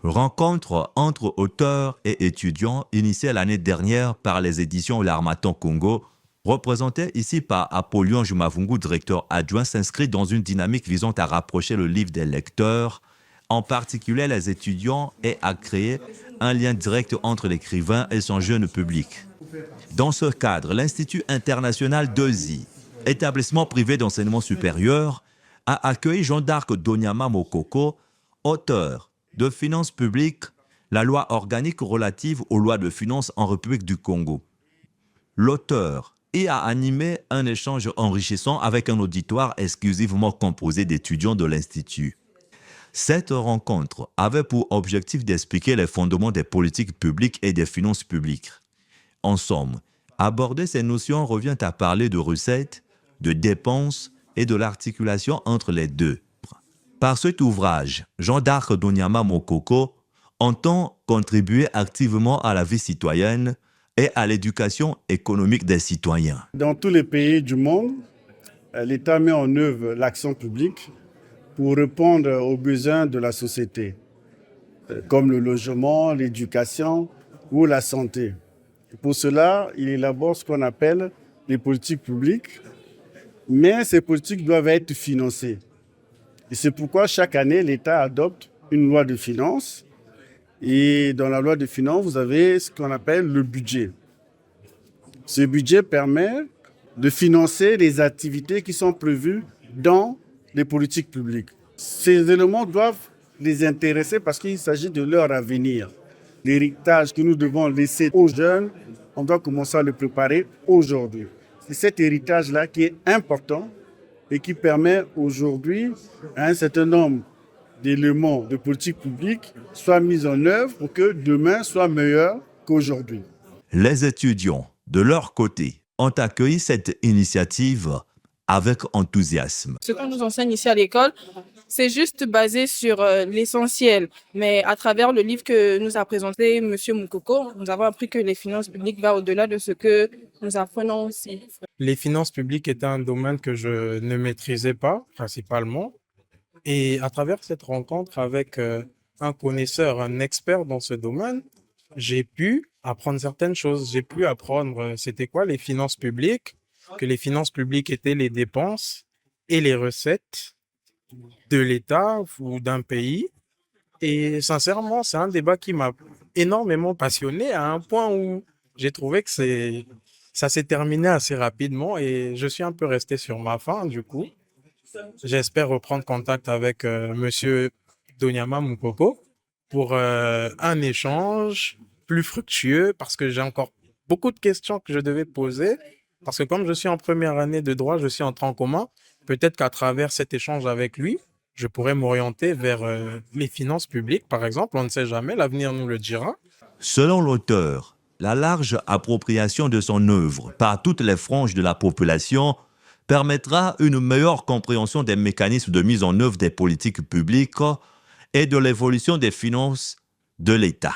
Rencontre entre auteurs et étudiants initiée l'année dernière par les éditions L'Harmattan Congo, représentée ici par Apollyon Jumavungu, directeur adjoint, s'inscrit dans une dynamique visant à rapprocher le livre des lecteurs, en particulier les étudiants, et à créer un lien direct entre l'écrivain et son jeune public. Dans ce cadre, l'Institut international d'Eusie, établissement privé d'enseignement supérieur, a accueilli Jean d'Arc Donyama Mokoko, auteur de Finances publiques, la loi organique relative aux lois de finances en République du Congo. L'auteur y a animé un échange enrichissant avec un auditoire exclusivement composé d'étudiants de l'Institut. Cette rencontre avait pour objectif d'expliquer les fondements des politiques publiques et des finances publiques. En somme, aborder ces notions revient à parler de recettes, de dépenses et de l'articulation entre les deux. Par cet ouvrage, Jean d'Arc Donyama Mokoko entend contribuer activement à la vie citoyenne et à l'éducation économique des citoyens. Dans tous les pays du monde, l'État met en œuvre l'action publique pour répondre aux besoins de la société, comme le logement, l'éducation ou la santé. Pour cela, il élabore ce qu'on appelle les politiques publiques, mais ces politiques doivent être financées. Et c'est pourquoi chaque année, l'État adopte une loi de finances. Et dans la loi de finances, vous avez ce qu'on appelle le budget. Ce budget permet de financer les activités qui sont prévues dans les politiques publiques. Ces éléments doivent les intéresser parce qu'il s'agit de leur avenir. L'héritage que nous devons laisser aux jeunes, on doit commencer à le préparer aujourd'hui. C'est cet héritage-là qui est important et qui permet aujourd'hui à un certain nombre d'éléments de politique publique soient mis en œuvre pour que demain soit meilleur qu'aujourd'hui. Les étudiants, de leur côté, ont accueilli cette initiative avec enthousiasme. Ce qu'on nous enseigne ici à l'école, c'est juste basé sur l'essentiel. Mais à travers le livre que nous a présenté M. Mokoko, nous avons appris que les finances publiques vont au-delà de ce que nous apprenons aussi. Les finances publiques étaient un domaine que je ne maîtrisais pas, principalement. Et à travers cette rencontre avec un connaisseur, un expert dans ce domaine, j'ai pu apprendre certaines choses. J'ai pu apprendre c'était quoi les finances publiques, que les finances publiques étaient les dépenses et les recettes de l'État ou d'un pays. Et sincèrement, c'est un débat qui m'a énormément passionné à un point où j'ai trouvé que ça s'est terminé assez rapidement et je suis un peu resté sur ma faim du coup. J'espère reprendre contact avec Monsieur Donyama Mokoko pour un échange plus fructueux parce que j'ai encore beaucoup de questions que je devais poser. Parce que comme je suis en première année de droit, je suis entré en commun. Peut-être qu'à travers cet échange avec lui, je pourrais m'orienter vers les finances publiques, par exemple. On ne sait jamais, l'avenir nous le dira. Selon l'auteur, la large appropriation de son œuvre par toutes les franges de la population permettra une meilleure compréhension des mécanismes de mise en œuvre des politiques publiques et de l'évolution des finances de l'État.